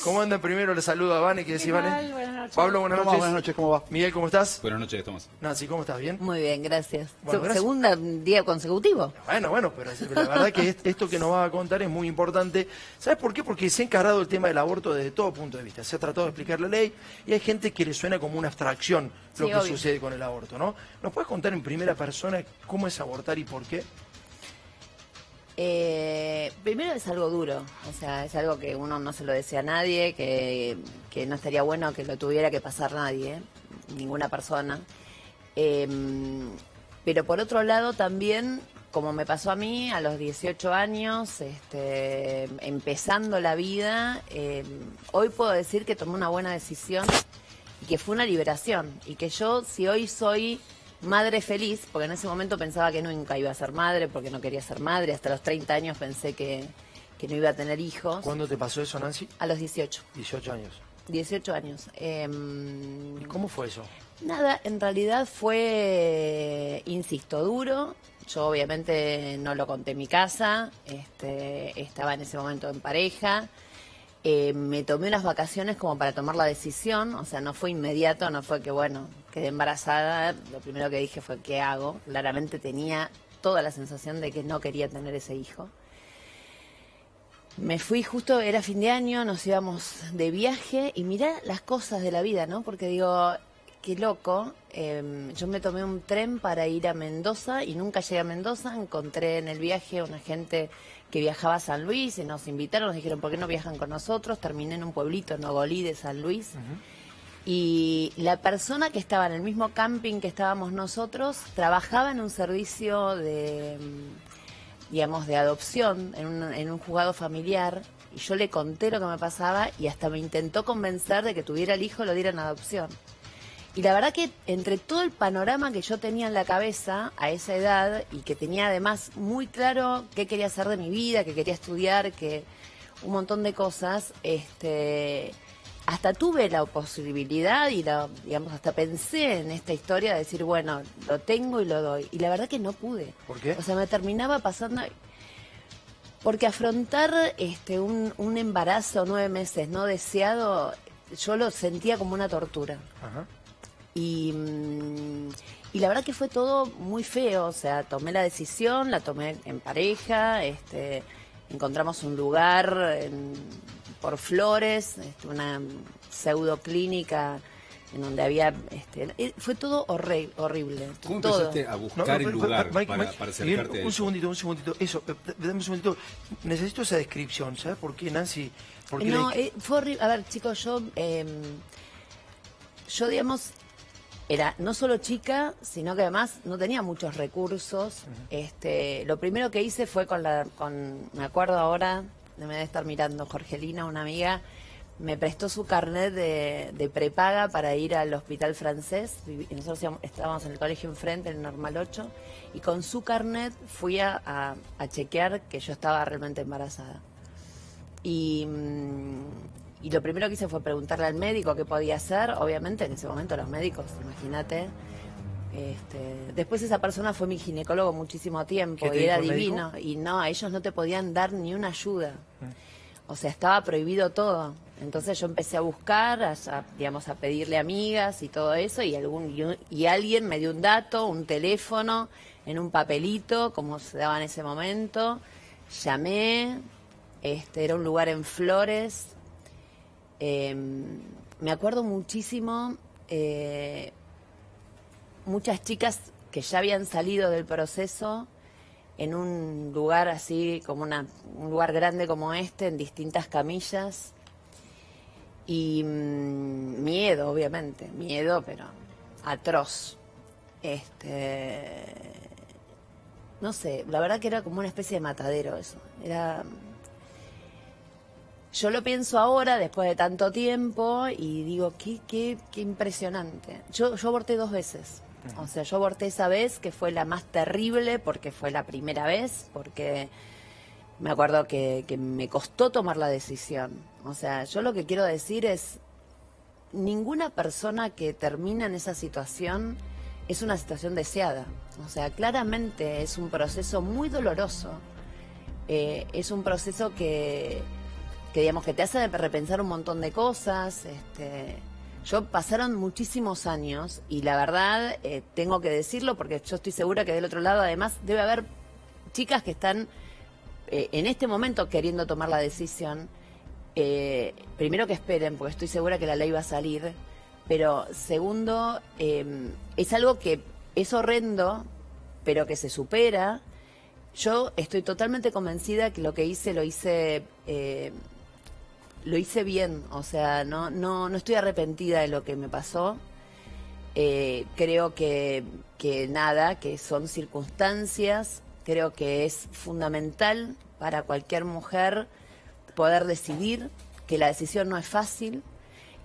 ¿Cómo andan? Primero les saludo a Vane, ¿qué decís, Vane? Buenas noches. Pablo, buenas noches. Buenas noches, ¿cómo va? Miguel, ¿cómo estás? Buenas noches, Tomás. Nancy, ¿cómo estás? ¿Bien? Muy bien, gracias. Bueno, gracias. Segunda día consecutivo. Bueno, pero la verdad que esto que nos va a contar es muy importante. ¿Sabes por qué? Porque se ha encarado el tema del aborto desde todo punto de vista. Se ha tratado de explicar la ley y hay gente que le suena como una abstracción lo Sí, que obvio. sucede con el aborto, ¿no? ¿Nos puedes contar en primera persona cómo es abortar y por qué? Primero es algo duro, o sea, es algo que uno no se lo desea a nadie, que no estaría bueno que lo tuviera que pasar nadie, ninguna persona. Pero por otro lado también, como me pasó a mí a los 18 años, empezando la vida, hoy puedo decir que tomé una buena decisión y que fue una liberación. Y que yo, si hoy soy madre feliz, porque en ese momento pensaba que nunca iba a ser madre, porque no quería ser madre, hasta los 30 años pensé que no iba a tener hijos. ¿Cuándo te pasó eso, Nancy? A los 18. 18 años. 18 años. ¿Y cómo fue eso? Nada, en realidad fue, insisto, duro. Yo obviamente no lo conté en mi casa, estaba en ese momento en pareja. Me tomé unas vacaciones como para tomar la decisión, o sea, no fue inmediato, no fue que, bueno, quedé embarazada. Lo primero que dije fue, ¿qué hago? Claramente tenía toda la sensación de que no quería tener ese hijo. Me fui justo, era fin de año, nos íbamos de viaje y mirá las cosas de la vida, ¿no? Porque digo, qué loco, yo me tomé un tren para ir a Mendoza y nunca llegué a Mendoza. Encontré en el viaje una gente que viajaba a San Luis y nos invitaron, nos dijeron, ¿por qué no viajan con nosotros? Terminé en un pueblito, Nogolí, de San Luis. Y la persona que estaba en el mismo camping que estábamos nosotros trabajaba en un servicio de, digamos, de adopción, en un juzgado familiar. Y yo le conté lo que me pasaba y hasta me intentó convencer de que tuviera el hijo, lo diera en adopción. Y la verdad que entre todo el panorama que yo tenía en la cabeza a esa edad, y que tenía además muy claro qué quería hacer de mi vida, que quería estudiar, que un montón de cosas, hasta tuve la posibilidad y digamos, hasta pensé en esta historia de decir, bueno, lo tengo y lo doy. Y la verdad que no pude. ¿Por qué? O sea, me terminaba pasando. Porque afrontar un embarazo 9 meses no deseado, yo lo sentía como una tortura. Ajá. Y la verdad que fue todo muy feo, o sea, tomé la decisión, la tomé en pareja, encontramos un lugar por Flores, una pseudo clínica en donde había, fue todo horrible. ¿Cómo todo. empezaste a buscar el lugar para acercarte Miguel, a eso? un segundito, eso, dame un segundito, necesito esa descripción, ¿sabes por qué, Nancy? Porque No, fue horrible. A ver, chicos, yo digamos, era no solo chica, sino que además no tenía muchos recursos. Lo primero que hice fue me acuerdo ahora, me debe estar mirando Jorgelina, una amiga, me prestó su carnet de prepaga para ir al hospital francés. Y nosotros estábamos en el colegio enfrente, en el Normal 8, y con su carnet fui a chequear que yo estaba realmente embarazada. Y lo primero que hice fue preguntarle al médico qué podía hacer. Obviamente en ese momento los médicos, imagínate. Después esa persona fue mi ginecólogo muchísimo tiempo ¿Qué te y era dijo el divino. Y no, ellos no te podían dar ni una ayuda. O sea, estaba prohibido todo. Entonces yo empecé a buscar, digamos, a pedirle amigas y todo eso, y alguien me dio un dato, un teléfono, en un papelito, como se daba en ese momento. Llamé, era un lugar en Flores. Me acuerdo muchísimo, muchas chicas que ya habían salido del proceso en un lugar así, como un lugar grande como en distintas camillas. Y miedo, obviamente, miedo, pero atroz. No sé, la verdad que era como una especie de matadero eso. Yo lo pienso ahora, después de tanto tiempo, y digo, qué impresionante. Yo aborté 2 veces. O sea, yo aborté esa vez, que fue la más terrible, porque fue la primera vez, porque me acuerdo que me costó tomar la decisión. O sea, yo lo que quiero decir es, ninguna persona que termina en esa situación es una situación deseada. O sea, claramente es un proceso muy doloroso. Es un proceso que digamos que te hace repensar un montón de cosas. Yo pasaron muchísimos años y la verdad tengo que decirlo porque yo estoy segura que del otro lado además debe haber chicas que están en este momento queriendo tomar la decisión. Primero que esperen, porque estoy segura que la ley va a salir, pero segundo, es algo que es horrendo, pero que se supera. Yo estoy totalmente convencida que lo que hice lo hice bien, o sea, no estoy arrepentida de lo que me pasó. Creo que son circunstancias. Creo que es fundamental para cualquier mujer poder decidir, que la decisión no es fácil,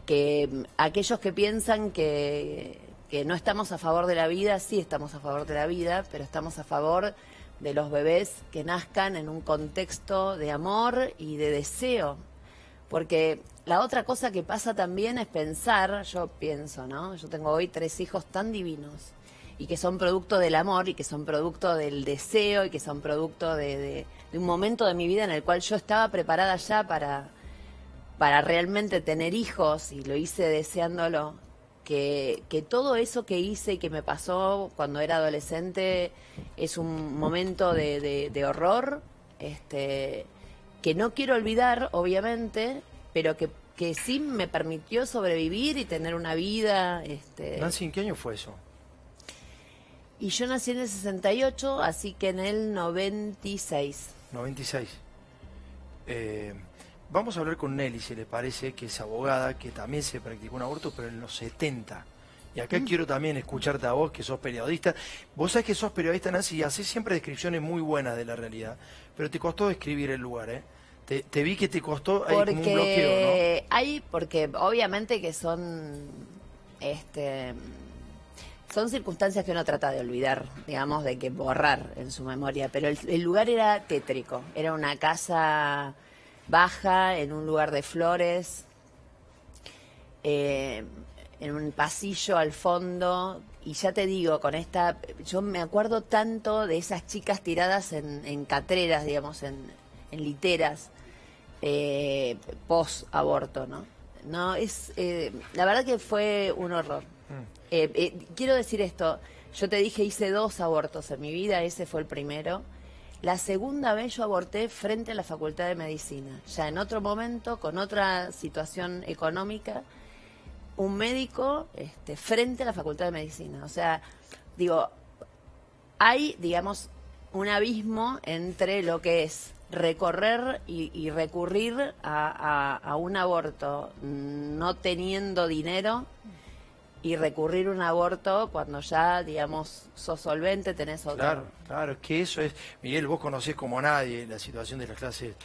que aquellos que piensan que no estamos a favor de la vida, sí estamos a favor de la vida, pero estamos a favor de los bebés que nazcan en un contexto de amor y de deseo. Porque la otra cosa que pasa también es pensar, yo pienso, ¿no? Yo tengo hoy 3 hijos tan divinos y que son producto del amor y que son producto del deseo y que son producto de un momento de mi vida en el cual yo estaba preparada ya para realmente tener hijos y lo hice deseándolo. Que todo eso que hice y que me pasó cuando era adolescente es un momento de horror, que no quiero olvidar, obviamente, pero que sí me permitió sobrevivir y tener una vida. Nancy, ¿en qué año fue eso? Y yo nací en el 68, así que en el 96. 96. Vamos a hablar con Nelly, si le parece, que es abogada, que también se practicó un aborto, pero en los 70. Y acá quiero también escucharte a vos, que sos periodista. Vos sabés que sos periodista, Nancy, y hacés siempre descripciones muy buenas de la realidad, pero te costó describir el lugar, ¿eh? Te vi que te costó, hay como un bloqueo, ¿no? Porque obviamente que son circunstancias que uno trata de olvidar, digamos, de que borrar en su memoria, pero el lugar era tétrico, era una casa baja, en un lugar de flores, en un pasillo al fondo, y ya te digo, yo me acuerdo tanto de esas chicas tiradas en catreras, digamos, en literas, post-aborto, ¿no? La verdad que fue un horror. Quiero decir esto, yo te dije, hice 2 abortos en mi vida, ese fue el primero. La segunda vez yo aborté frente a la Facultad de Medicina, ya en otro momento, con otra situación económica, un médico frente a la Facultad de Medicina. O sea, digo, hay, digamos, un abismo entre lo que es recorrer y recurrir a un aborto no teniendo dinero y recurrir a un aborto cuando ya, digamos, sos solvente, tenés otro. Claro, es que eso es... Miguel, vos conocés como nadie la situación de las clases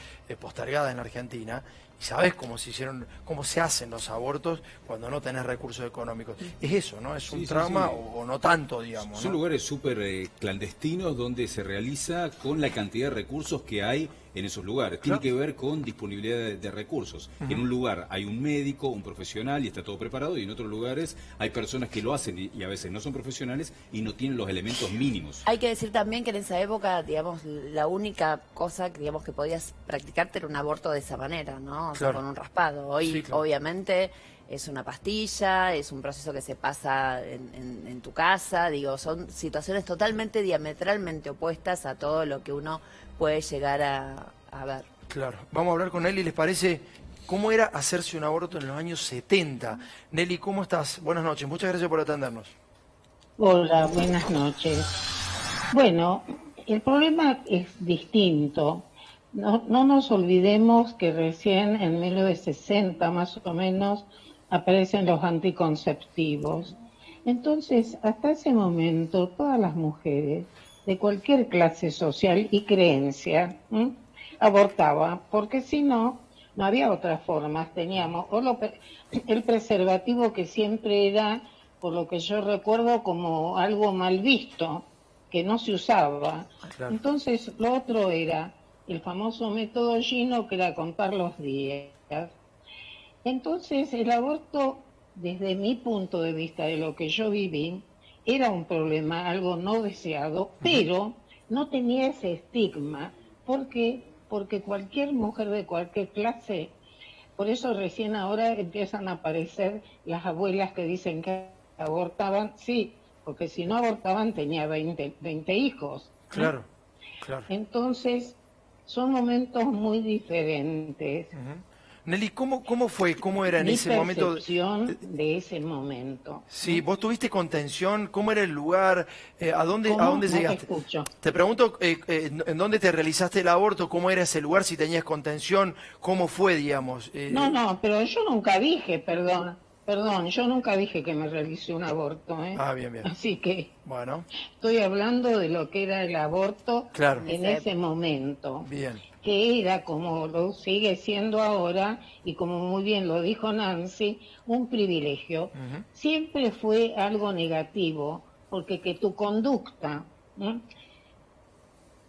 postergadas en la Argentina y sabés cómo se hacen los abortos cuando no tenés recursos económicos. Es eso, ¿no? Es un trauma o no tanto, digamos, Son lugares súper clandestinos donde se realiza con la cantidad de recursos que hay en esos lugares. Tiene que ver con disponibilidad de recursos. En un lugar hay un médico, un profesional y está todo preparado, y en otros lugares hay personas que lo hacen y a veces no son profesionales y no tienen los elementos mínimos. Hay que decir también que en esa época, digamos, la única cosa que, digamos, que podías practicarte era un aborto de esa manera, ¿no? O sea, con un raspado. Hoy, obviamente, es una pastilla, es un proceso que se pasa en tu casa, digo, son situaciones totalmente diametralmente opuestas a todo lo que uno puede llegar a ver. Claro, vamos a hablar con Nelly, ¿les parece? ¿Cómo era hacerse un aborto en los años 70? Nelly, ¿cómo estás? Buenas noches, muchas gracias por atendernos. Hola, buenas noches. Bueno, el problema es distinto. No nos olvidemos que recién en 1960 más o menos aparecen los anticonceptivos. Entonces, hasta ese momento, todas las mujeres de cualquier clase social y creencia abortaban, porque si no, no había otras formas. Teníamos el preservativo, que siempre era, por lo que yo recuerdo, como algo mal visto, que no se usaba. Claro. Entonces, lo otro era el famoso método Gino, que era contar los días. Entonces, el aborto, desde mi punto de vista, de lo que yo viví, era un problema, algo no deseado, pero no tenía ese estigma. ¿Por qué? Porque cualquier mujer de cualquier clase Por eso recién ahora empiezan a aparecer las abuelas que dicen que abortaban, sí, porque si no abortaban tenía 20 hijos. Claro, claro. Entonces, son momentos muy diferentes. Nelly, ¿cómo fue? ¿Cómo era en Mi ese momento? percepción de ese momento. Sí, vos tuviste contención, ¿cómo era el lugar? ¿A dónde ¿Cómo? No te llegaste? escucho. Te pregunto, ¿en dónde te realizaste el aborto? ¿Cómo era ese lugar? Si tenías contención, ¿cómo fue, digamos? No, pero yo nunca dije, perdón, yo nunca dije que me realicé un aborto, ¿eh? Ah, bien, bien. Así que Bueno, estoy hablando de lo que era el aborto claro. en ese momento. Bien. Que era, como lo sigue siendo ahora, y como muy bien lo dijo Nancy, un privilegio. Siempre fue algo negativo, porque que tu conducta, ¿no?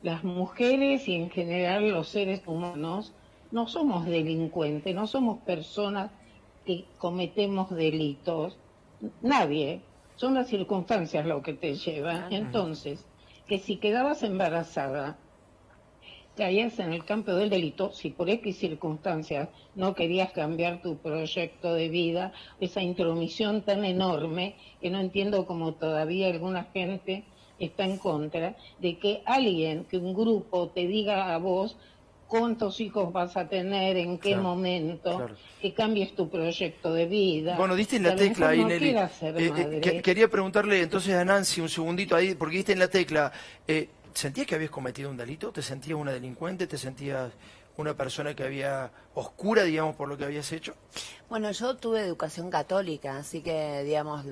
Las mujeres y en general los seres humanos, no somos delincuentes, no somos personas que cometemos delitos, nadie, son las circunstancias lo que te llevan. Entonces, que si quedabas embarazada, caías en el campo del delito, si por X circunstancias no querías cambiar tu proyecto de vida, esa intromisión tan enorme, que no entiendo cómo todavía alguna gente está en contra, de que alguien, que un grupo te diga a vos cuántos hijos vas a tener, en qué momento, que cambies tu proyecto de vida. Bueno, diste en la tecla ahí, Nelly. Madre. Quería preguntarle entonces a Nancy un segundito ahí, porque diste en la tecla. ¿Sentías que habías cometido un delito? ¿Te sentías una delincuente? ¿Te sentías una persona que había oscura, digamos, por lo que habías hecho? Bueno, yo tuve educación católica, así que, digamos,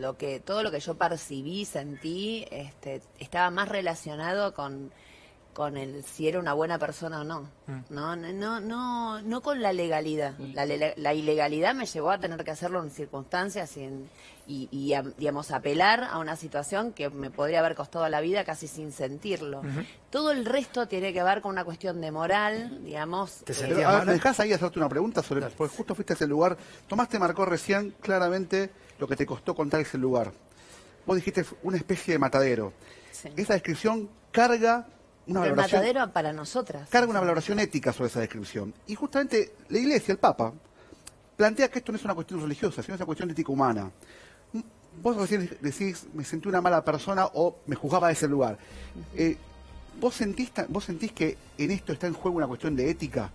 todo lo que yo percibí, sentí, estaba más relacionado con el si era una buena persona o no. No con la legalidad. La ilegalidad me llevó a tener que hacerlo en circunstancias y digamos, apelar a una situación que me podría haber costado la vida casi sin sentirlo. Todo el resto tiene que ver con una cuestión de moral, digamos. ¿Me dejás ahí hacerte una pregunta sobre, porque justo fuiste a ese lugar? Tomás te marcó recién claramente lo que te costó contar ese lugar. Vos dijiste una especie de matadero. Sí. Esa descripción carga una el valoración, matadero para nosotras. carga una valoración ética sobre esa descripción. Y justamente la Iglesia, el Papa, plantea que esto no es una cuestión religiosa, sino es una cuestión ética humana. Vos recién decís, me sentí una mala persona o me juzgaba de ese lugar. ¿Vos sentís que en esto está en juego una cuestión de ética?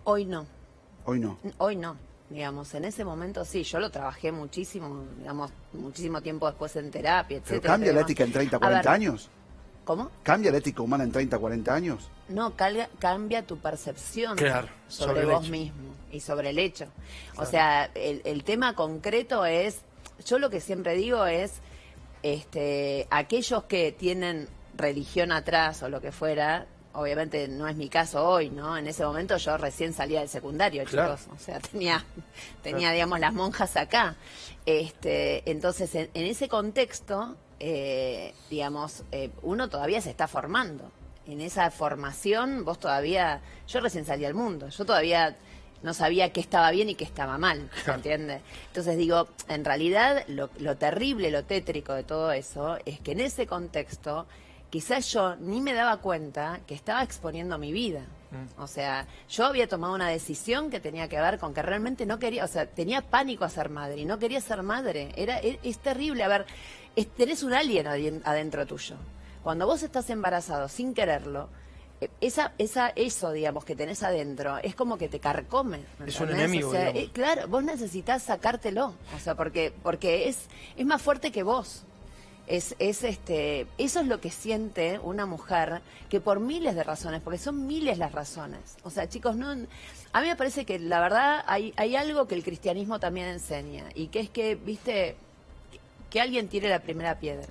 Hoy no. Hoy no. Hoy no. Digamos, en ese momento sí, yo lo trabajé muchísimo, digamos, muchísimo tiempo después en terapia, etcétera. ¿Pero cambia la ética en 30, 40 años? ¿Cómo? ¿Cambia la ética humana en 30, 40 años? No, cambia tu percepción sobre vos mismo y sobre el hecho. Claro. O sea, el tema concreto es, yo lo que siempre digo es, aquellos que tienen religión atrás o lo que fuera, obviamente no es mi caso hoy, ¿no? En ese momento yo recién salía del secundario, chicos. O sea, tenía digamos, las monjas acá. Entonces, en ese contexto, digamos, uno todavía se está formando. En esa formación, yo recién salí al mundo. Yo todavía no sabía qué estaba bien y qué estaba mal, ¿entiendes? Entonces digo, en realidad, lo terrible, lo tétrico de todo eso, es que en ese contexto quizás yo ni me daba cuenta que estaba exponiendo mi vida. O sea, yo había tomado una decisión que tenía que ver con que realmente no quería, o sea, tenía pánico a ser madre y no quería ser madre. Es terrible, a ver, tenés un alien adentro tuyo. Cuando vos estás embarazado sin quererlo, eso, digamos, que tenés adentro, es como que te carcome. Es un enemigo, o sea, digamos. Claro, vos necesitas sacártelo, o sea, porque es más fuerte que vos. Eso es lo que siente una mujer, que por miles de razones, porque son miles las razones. O sea, chicos, a mí me parece que la verdad hay algo que el cristianismo también enseña, y que es que, viste, que alguien tire la primera piedra.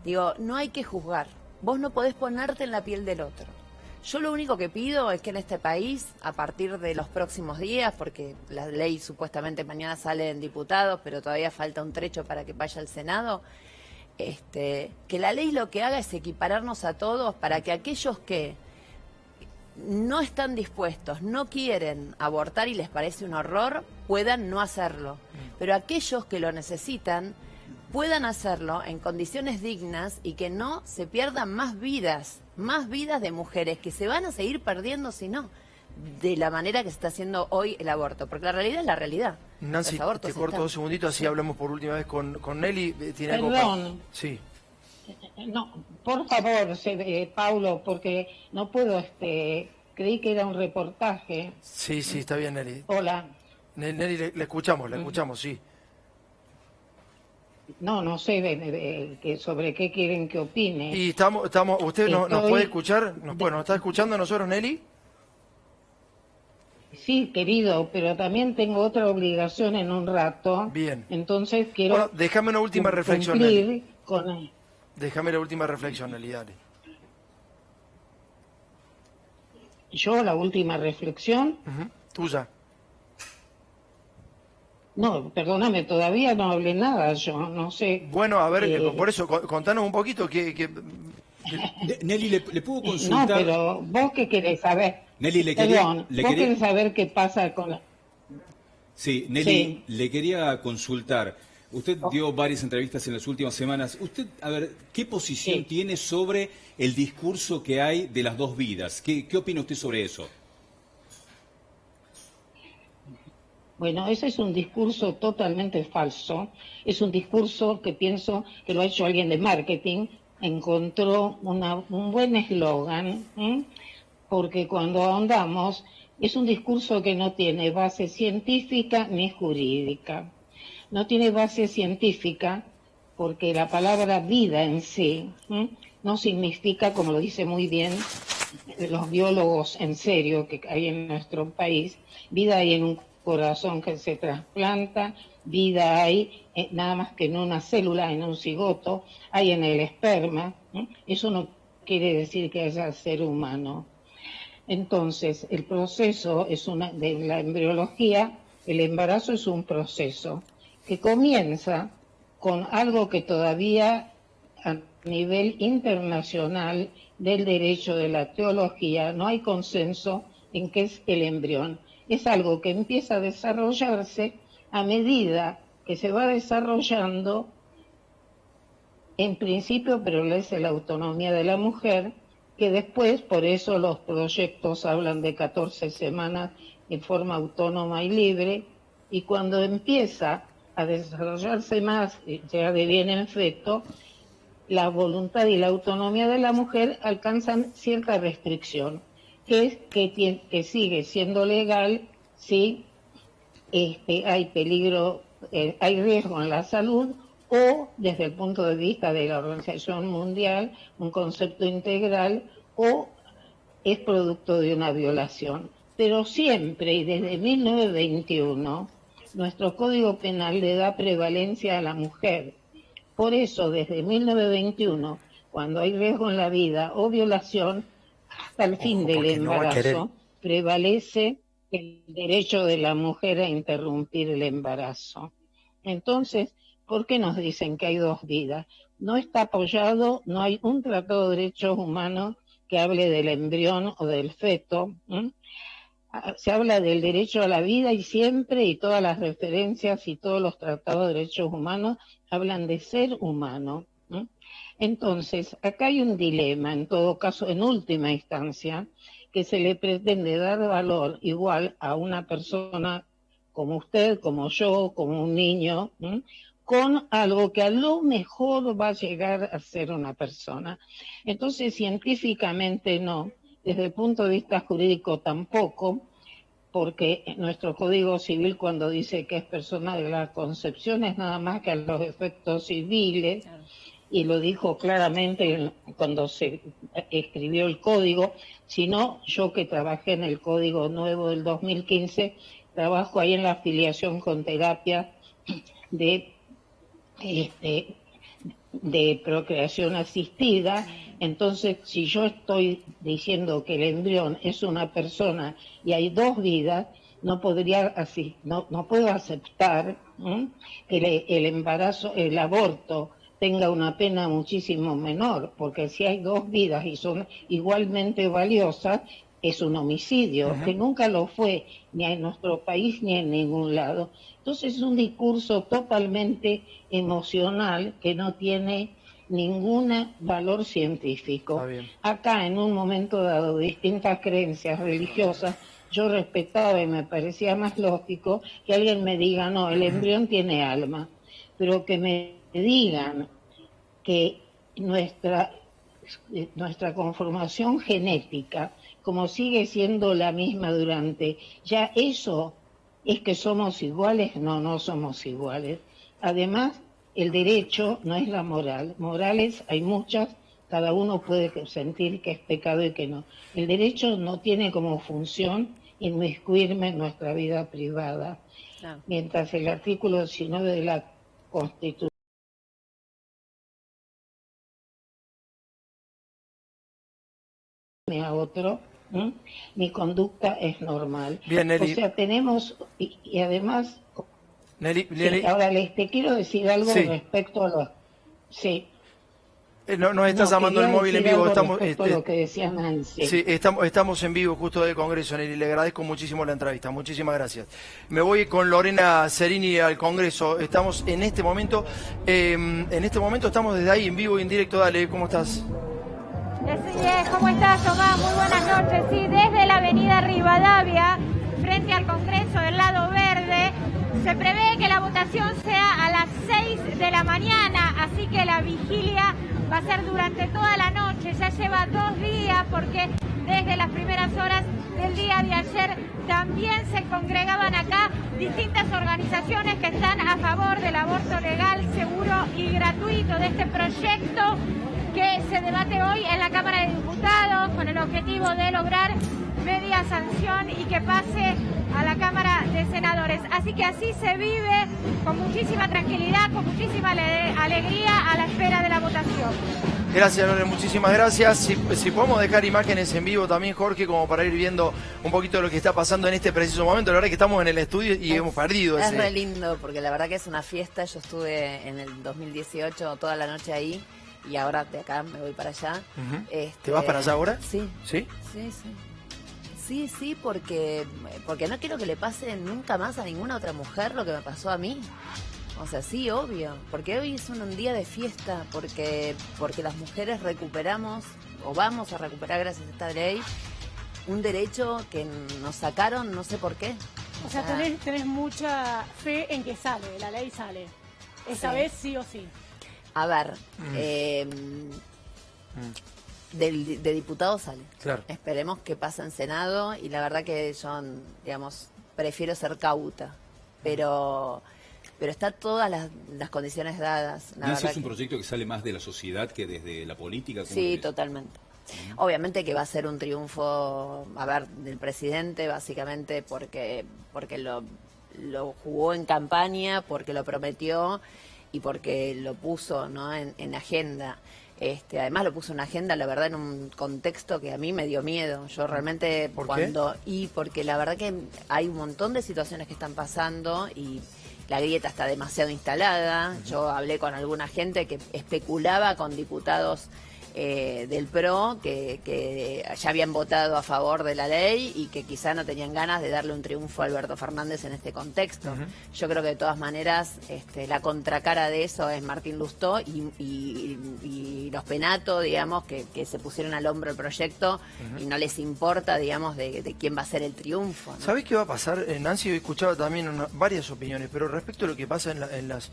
Digo, no hay que juzgar. Vos no podés ponerte en la piel del otro. Yo lo único que pido es que en este país, a partir de los próximos días, porque la ley supuestamente mañana sale en diputados, pero todavía falta un trecho para que vaya al Senado, que la ley lo que haga es equipararnos a todos para que aquellos que no están dispuestos, no quieren abortar y les parece un horror, puedan no hacerlo. Pero aquellos que lo necesitan puedan hacerlo en condiciones dignas y que no se pierdan más vidas de mujeres que se van a seguir perdiendo si no. de la manera que se está haciendo hoy el aborto, porque la realidad es la realidad. Nancy, Los abortos te corto están. 2 segunditos, así hablamos por última vez con Nelly. ¿Tiene algo Perdón. Sí. No, por favor, Paulo, porque no puedo, creí que era un reportaje. Sí, está bien, Nelly. Hola. Nelly, le escuchamos, sí. No sé sobre qué quieren que opine. Y ¿usted nos puede escuchar? ¿Nos está escuchando a nosotros, Nelly? Sí, querido, pero también tengo otra obligación en un rato. Bien. Entonces quiero... Bueno, déjame una última reflexión, cumplir Nelly. con... Déjame la última reflexión, Nelly, dale. Yo, la última reflexión... Tuya. No, perdóname, todavía no hablé nada, yo no sé... Bueno, a ver, por eso, contanos un poquito Nelly, ¿le puedo No, consultar? pero vos qué querés saber. Nelly, Perdón, vos querés saber qué pasa con la... Sí, Nelly, Sí. le quería consultar. Usted dio varias entrevistas en las últimas semanas. Usted, a ver, ¿qué posición tiene sobre el discurso que hay de las dos vidas? ¿Qué opina usted sobre eso? Bueno, ese es un discurso totalmente falso. Es un discurso que pienso que lo ha hecho alguien de marketing. Encontró un buen eslogan, porque cuando ahondamos, es un discurso que no tiene base científica ni jurídica. No tiene base científica porque la palabra vida en sí no significa, como lo dice muy bien los biólogos en serio que hay en nuestro país, vida hay en un corazón que se trasplanta, vida hay nada más que en una célula, en un cigoto, hay en el esperma. Eso no quiere decir que haya ser humano. Entonces, el proceso de la embriología, el embarazo es un proceso que comienza con algo que todavía a nivel internacional del derecho de la teología no hay consenso en qué es el embrión. Es algo que empieza a desarrollarse a medida que se va desarrollando, en principio prevalece la autonomía de la mujer, que después, por eso los proyectos hablan de 14 semanas en forma autónoma y libre, y cuando empieza a desarrollarse más, ya de bien en feto, la voluntad y la autonomía de la mujer alcanzan cierta restricción, que es que sigue siendo legal si hay peligro, hay riesgo en la salud, o desde el punto de vista de la Organización Mundial, un concepto integral, o es producto de una violación. Pero siempre, y desde 1921, nuestro Código Penal le da prevalencia a la mujer. Por eso, desde 1921, cuando hay riesgo en la vida o violación, hasta el fin del embarazo, prevalece el derecho de la mujer a interrumpir el embarazo. Entonces, ¿por qué nos dicen que hay dos vidas? No está apoyado, no hay un tratado de derechos humanos que hable del embrión o del feto. Se habla del derecho a la vida y siempre, y todas las referencias y todos los tratados de derechos humanos hablan de ser humano. Entonces, acá hay un dilema, en todo caso, en última instancia, que se le pretende dar valor igual a una persona como usted, como yo, como un niño, con algo que a lo mejor va a llegar a ser una persona. Entonces, científicamente no, desde el punto de vista jurídico tampoco, porque nuestro Código Civil cuando dice que es persona de la concepción es nada más que a los efectos civiles, y lo dijo claramente cuando se escribió el Código. Sino yo que trabajé en el Código Nuevo del 2015, trabajo ahí en la afiliación con terapia de procreación asistida. Entonces, si yo estoy diciendo que el embrión es una persona y hay dos vidas, no puedo aceptar que el embarazo, el aborto tenga una pena muchísimo menor, porque si hay dos vidas y son igualmente valiosas, es un homicidio, que nunca lo fue, ni en nuestro país ni en ningún lado. Entonces es un discurso totalmente emocional que no tiene ningún valor científico. Acá, en un momento dado, distintas creencias religiosas yo respetaba y me parecía más lógico que alguien me diga, no, el embrión tiene alma, pero que me digan que nuestra conformación genética, como sigue siendo la misma durante, ya eso es que somos iguales, no somos iguales. Además, el derecho no es la moral. Morales hay muchas, cada uno puede sentir que es pecado y que no. El derecho no tiene como función inmiscuirme en nuestra vida privada, mientras el artículo 19 de la Constitución a otro, mi conducta es normal. Bien, Nelly. O sea, tenemos, y además, Nelly, sí, ahora te quiero decir algo sí. respecto a los... Sí. No, nos está llamando el móvil en vivo. Estamos, lo que decía Nancy. Sí, estamos en vivo justo del Congreso, Nelly. Le agradezco muchísimo la entrevista. Muchísimas gracias. Me voy con Lorena Cerini al Congreso. Estamos en este momento estamos desde ahí en vivo y en directo. Dale, ¿cómo estás? ¿Cómo estás, Tomás? Muy buenas noches. Sí, desde la avenida Rivadavia, frente al Congreso del lado verde, se prevé que la votación sea a las 6 de la mañana, así que la vigilia va a ser durante toda la noche. Ya lleva 2 días porque desde las primeras horas del día de ayer también se congregaban acá distintas organizaciones que están a favor del aborto legal, seguro y gratuito, de este proyecto que se debate hoy en la Cámara de Diputados con el objetivo de lograr media sanción y que pase a la Cámara de Senadores. Así que así se vive con muchísima tranquilidad, con muchísima alegría a la espera de la votación. Gracias, Lore, muchísimas gracias. Si podemos dejar imágenes en vivo también, Jorge, como para ir viendo un poquito de lo que está pasando en este preciso momento. La verdad es que estamos en el estudio y hemos perdido Es ese... re lindo, porque la verdad que es una fiesta. Yo estuve en el 2018 toda la noche ahí y ahora de acá me voy para allá. ¿Te vas para allá ahora? Sí. ¿Sí? Sí, porque no quiero que le pase nunca más a ninguna otra mujer lo que me pasó a mí. O sea, sí, obvio, porque hoy es un día de fiesta, porque las mujeres recuperamos, o vamos a recuperar gracias a esta ley, un derecho que nos sacaron, no sé por qué. O sea, tenés mucha fe en que sale, la ley sale. Esta vez sí o sí. A ver, de diputado sale. Claro. Esperemos que pase en Senado y la verdad que yo, digamos, prefiero ser cauta, pero está todas las condiciones dadas. ¿Nancy es un proyecto que sale más de la sociedad que desde la política? Sí, totalmente. Obviamente que va a ser un triunfo, a ver, del presidente, básicamente porque lo jugó en campaña, porque lo prometió y porque lo puso, ¿no?, en agenda. Además lo puso en agenda, la verdad, en un contexto que a mí me dio miedo. Yo realmente porque la verdad que hay un montón de situaciones que están pasando y la grieta está demasiado instalada. Yo hablé con alguna gente que especulaba con diputados del PRO que ya habían votado a favor de la ley y que quizá no tenían ganas de darle un triunfo a Alberto Fernández en este contexto. Yo creo que de todas maneras la contracara de eso es Martín Lustó y los Penato, digamos, que se pusieron al hombro el proyecto y no les importa, digamos, de quién va a ser el triunfo, ¿no? ¿Sabés qué va a pasar, Nancy? He escuchado también varias opiniones, pero respecto a lo que pasa en las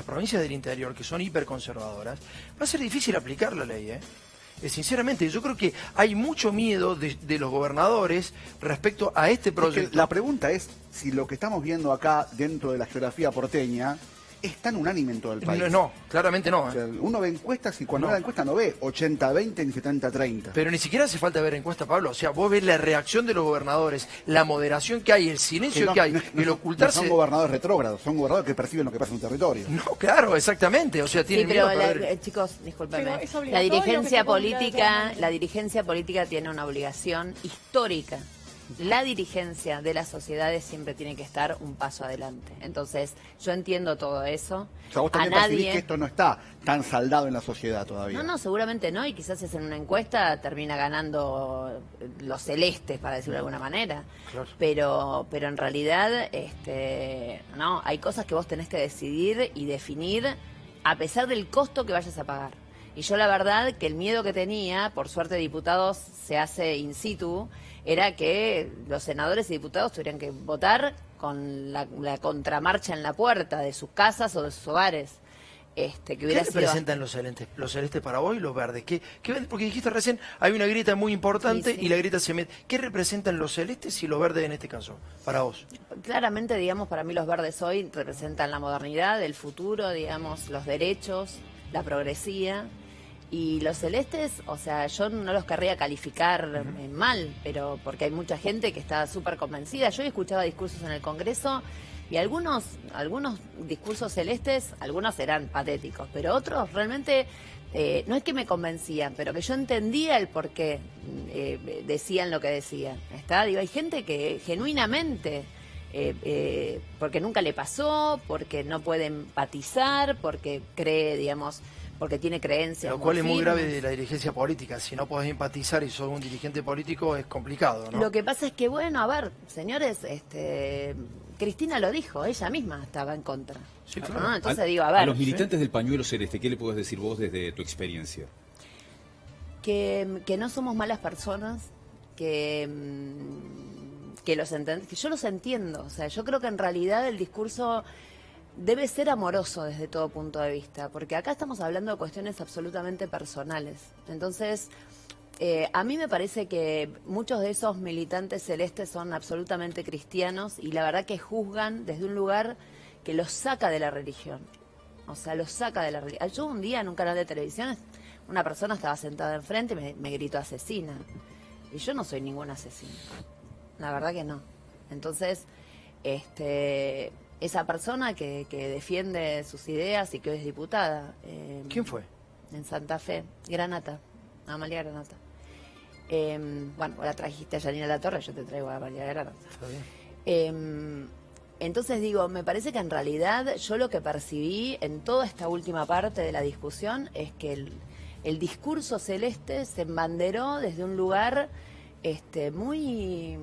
provincias del interior, que son hiperconservadoras, va a ser difícil aplicar la ley, sinceramente, yo creo que hay mucho miedo de los gobernadores respecto a este proyecto. Es que la pregunta es si lo que estamos viendo acá dentro de la geografía porteña es tan unánime en todo el país. No, claramente no. O sea, uno ve encuestas y cuando ve la encuesta no ve 80-20 ni 70-30. Pero ni siquiera hace falta ver encuesta, Pablo. O sea, vos ves la reacción de los gobernadores, la moderación que hay, el silencio que hay, el ocultarse... No son gobernadores retrógrados, son gobernadores que perciben lo que pasa en un territorio. No, claro, exactamente. O sea, tienen miedo a perder. Chicos, discúlpenme. La dirigencia política tiene una obligación histórica. La dirigencia de las sociedades siempre tiene que estar un paso adelante. Entonces, yo entiendo todo eso. O sea, vos también percibís que esto no está tan saldado en la sociedad todavía. No, seguramente no, y quizás en una encuesta termina ganando los celestes, para decirlo de alguna manera. Claro. Pero en realidad, no, hay cosas que vos tenés que decidir y definir a pesar del costo que vayas a pagar. Y yo la verdad que el miedo que tenía, por suerte diputados se hace in situ, era que los senadores y diputados tuvieran que votar con la contramarcha en la puerta de sus casas o de sus hogares. Que ¿Qué hubiera sido... representan los celestes para vos y los verdes? Porque dijiste recién, hay una grieta muy importante Sí, sí. y la grieta se mete. ¿Qué representan los celestes y los verdes en este caso, para vos? Claramente, digamos, para mí los verdes hoy representan la modernidad, el futuro, digamos, los derechos, la progresía. Y los celestes, o sea, yo no los querría calificar mal, pero porque hay mucha gente que está súper convencida. Yo escuchaba discursos en el Congreso y algunos discursos celestes, algunos eran patéticos, pero otros realmente no es que me convencían, pero que yo entendía el por qué decían lo que decían. Digo, hay gente que genuinamente, porque nunca le pasó, porque no puede empatizar, porque cree, digamos, porque tiene creencias. Lo cual es muy firmes. grave de la dirigencia política. Si no podés empatizar y sos un dirigente político es complicado, ¿no? Lo que pasa es que, bueno, a ver, señores, Cristina lo dijo, ella misma estaba en contra. Sí, claro. ¿No? Entonces digo, a ver, A los militantes del pañuelo celeste, ¿qué le podés decir vos desde tu experiencia? que no somos malas personas, que yo los entiendo. O sea, yo creo que en realidad el discurso debe ser amoroso desde todo punto de vista, porque acá estamos hablando de cuestiones absolutamente personales. Entonces, a mí me parece que muchos de esos militantes celestes son absolutamente cristianos y la verdad que juzgan desde un lugar que los saca de la religión. O sea, los saca de la religión. Yo un día en un canal de televisión, una persona estaba sentada enfrente y me gritó asesina. Y yo no soy ninguna asesina. La verdad que no. Entonces, esa persona que defiende sus ideas y que hoy es diputada. ¿Quién fue? En Santa Fe, Granata, Amalia Granata. Bueno, vos la trajiste a Yanina Latorre, yo te traigo a Amalia Granata. Está bien. Entonces digo, me parece que en realidad yo lo que percibí en toda esta última parte de la discusión es que el discurso celeste se embanderó desde un lugar muy...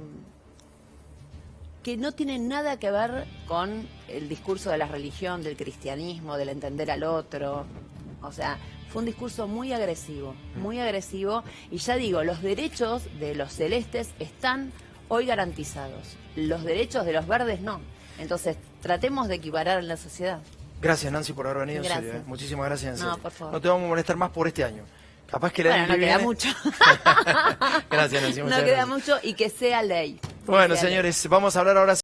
que no tiene nada que ver con el discurso de la religión, del cristianismo, del entender al otro. O sea, fue un discurso muy agresivo, y ya digo, los derechos de los celestes están hoy garantizados, los derechos de los verdes no. Entonces, tratemos de equiparar en la sociedad. Gracias, Nancy, por haber venido. En Gracias. serio, Muchísimas gracias, en serio. No, por favor. No te vamos a molestar más por este año. Capaz que el Bueno, año no que queda viene... mucho. Gracias, Nancy. No muchas queda gracias. mucho y que sea ley. Bueno, Que sea ley. señores, vamos a hablar ahora